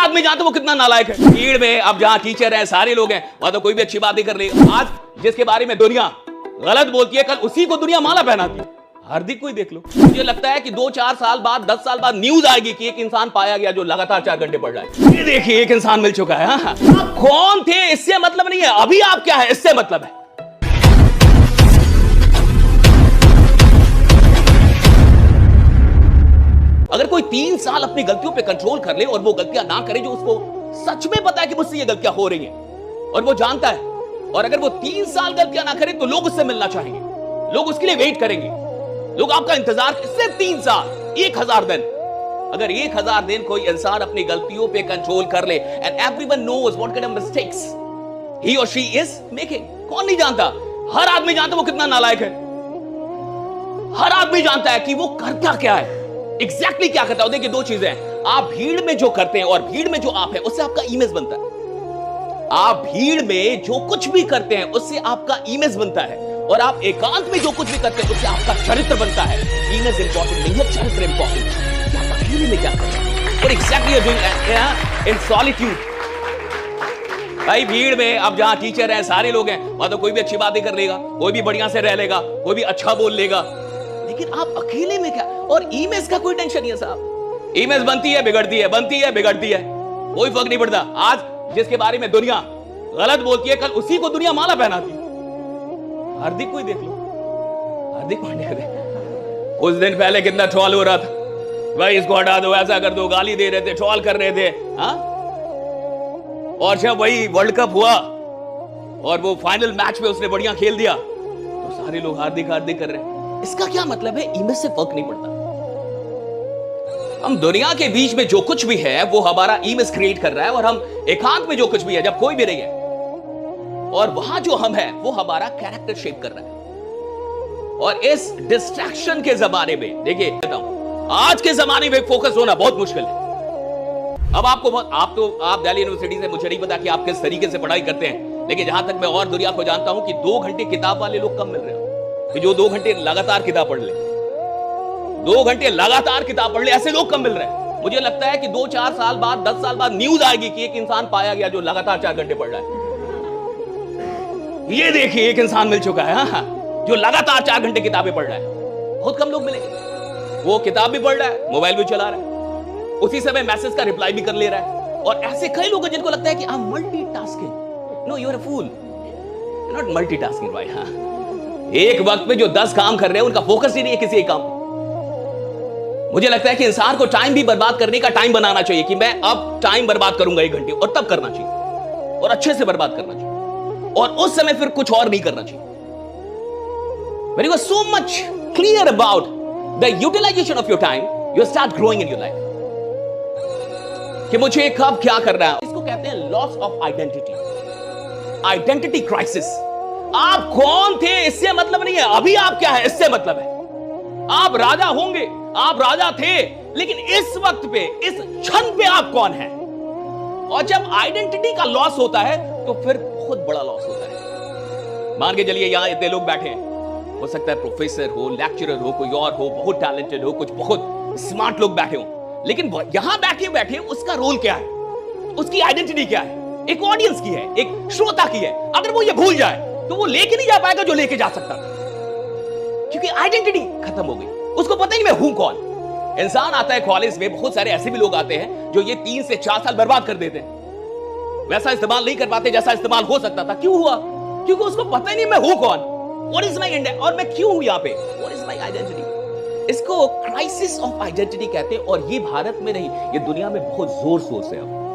आदमी जानता वो कितना नालायक है। भीड़ में अब जहां टीचर हैं, सारे लोग हैं, वहां तो कोई भी अच्छी बात नहीं कर रही। आज जिसके बारे में दुनिया गलत बोलती है, कल उसी को दुनिया माला पहनाती है। हार्दिक को ही देख लो। मुझे लगता है कि 2-4 साल बाद, 10 साल बाद न्यूज आएगी कि एक इंसान पाया गया जो लगातार 4 घंटे पढ़ रहा है। ये देखिए, एक इंसान मिल चुका है। आप कौन थे इससे मतलब नहीं है, अभी आप क्या है इससे मतलब है। अगर कोई 3 साल अपनी गलतियों पे कंट्रोल कर ले और वो गलतियां ना करे जो उसको सच में पता है कि मुझसे ये गलतियां हो रही हैं और वो जानता है, और अगर वो 3 साल गलतियां ना करे तो लोग उससे मिलना चाहेंगे, लोग उसके लिए वेट करेंगे, लोग आपका इंतजार। सिर्फ 3 साल, 1000 दिन। अगर 1000 दिन कोई इंसान अपनी गलतियों पे कंट्रोल कर ले, and everyone knows what kind of mistakes he और शी इज मेकिंग। कौन नहीं जानता? हर आदमी जानता वो कितना नालायक है। हर आदमी जानता है कि वो करता क्या है, एग्जैक्टली क्या करता है। देखिए, 2 चीजें हैं। आप भीड़ में जो करते हैं और भीड़ में जो आप है, उससे आपका इमेज बनता है। आप भीड़ में जो कुछ भी करते हैं उससे आपका इमेज बनता है, और आप एकांत में जो कुछ भी करते हैं उससे आपका चरित्र बनता है। इमेज इंपॉर्टेंट नहीं है, चरित्र इंपॉर्टेंट है। क्या आप अकेले में क्या कर रहे हैं, और exactly you are doing in solitude. भाई, भीड़ में अब जहां टीचर हैं, सारे लोग हैं, वहां तो कोई भी अच्छी बात नहीं कर लेगा, कोई भी बढ़िया से रह लेगा, कोई भी अच्छा बोल लेगा, लेकिन आप अकेले में क्या। और इमेज का कोई टेंशन नहीं है साहब। इमेज बनती है, बिगड़ती है, बनती है, बिगड़ती है, कोई फर्क नहीं पड़ता। आज जिसके बारे में दुनिया गलत बोलती है, कल उसी को दुनिया माला पहनाती है। हार्दिक को ही देख लो। हार्दिक पांड्या देख, कुछ दिन पहले कितना ट्रोल हो रहा था, भाई इसको हटा दो, ऐसा कर दो, गाली दे रहे थे, ट्रोल कर रहे थे। हाँ, और जब वही वर्ल्ड कप हुआ और वो फाइनल मैच में उसने बढ़िया खेल दिया तो सारे लोग हार्दिक हार्दिक कर रहे हैं। इसका क्या मतलब है? इमेज से फर्क नहीं पड़ता। हम दुनिया के बीच में जो कुछ भी है वो हमारा इमेज क्रिएट कर रहा है, और हम एकांत में जो कुछ भी है, जब कोई भी नहीं है, और वहां जो हम है वो हमारा कैरेक्टर शेप कर रहा है। और इस डिस्ट्रैक्शन के जमाने में, देखिए आज के जमाने में फोकस होना बहुत मुश्किल है। अब आप दिल्ली यूनिवर्सिटी से, मुझे नहीं पता कि आप किस तरीके से पढ़ाई करते हैं, लेकिन जहां तक मैं और दुनिया को जानता हूं कि 2 घंटे किताब वाले लोग कम मिल रहे हैं कि जो 2 घंटे लगातार किताब पढ़ ले। 2 घंटे लगातार किताब पढ़ ले, ऐसे लोग कम मिल रहे हैं। मुझे लगता है कि 2-4 साल बाद, 10 साल बाद न्यूज आएगी कि एक इंसान पाया गया जो लगातार 4 घंटे पढ़ रहा है। ये देखिए, एक इंसान मिल चुका है जो लगातार 4 घंटे किताबें पढ़ रहा है। बहुत कम लोग मिलेंगे। वो किताब भी पढ़ रहा है, मोबाइल भी चला रहा है, उसी समय मैसेज का रिप्लाई भी कर ले रहा है। और ऐसे कई लोग हैं जिनको लगता है कि I am multitasking. No, you are a fool, you are not multitasking भाई। एक वक्त में जो 10 काम कर रहे हैं उनका फोकस ही नहीं है किसी एक काम। मुझे लगता है कि इंसान को टाइम भी बर्बाद करने का टाइम बनाना चाहिए कि मैं अब टाइम बर्बाद करूंगा 1 घंटे, और तब करना चाहिए, और अच्छे से बर्बाद करना चाहिए, और उस समय फिर कुछ और नहीं करना चाहिए। When you are so much clear about the utilization of your time, you start growing in your life. कि मुझे कब क्या करना है, इसको कहते हैं loss of identity, identity crisis. आप कौन थे इससे मतलब नहीं है, अभी आप क्या है इससे मतलब है। आप राजा होंगे, आप राजा थे, लेकिन इस वक्त पे, इस क्षण पे आप कौन हैं। और जब आइडेंटिटी का लॉस होता है तो फिर बहुत बड़ा लॉस होता है। मान के चलिए यहां इतने लोग बैठे हैं, हो सकता है प्रोफेसर हो, लेक्चरर हो, कोई और हो, बहुत टैलेंटेड हो, कुछ बहुत स्मार्ट लोग बैठे हो, लेकिन यहां बैठे बैठे उसका रोल क्या है, उसकी आइडेंटिटी क्या है, एक ऑडियंस की है, एक श्रोता की है। अगर वो ये भूल जाए तो वो लेके नहीं जा पाएगा जो लेके जा सकता, क्योंकि आइडेंटिटी खत्म हो गई। उसको पता ही मैं हूं कौन। इंसान आता है कॉलेज में, बहुत सारे ऐसे भी लोग आते हैं जो ये 3 से 4 साल बर्बाद कर देते हैं, वैसा इस्तेमाल नहीं कर पाते जैसा इस्तेमाल हो सकता था। क्यों हुआ? क्योंकि उसको पता ही नहीं मैं हूं कौन, व्हाट इज माय इंडिया, और मैं क्यों हूं यहां पे, व्हाट इज माय आइडेंटिटी। इसको क्राइसिस ऑफ आइडेंटिटी कहते हैं, और ये भारत में नहीं, ये दुनिया में बहुत जोर शोर से है।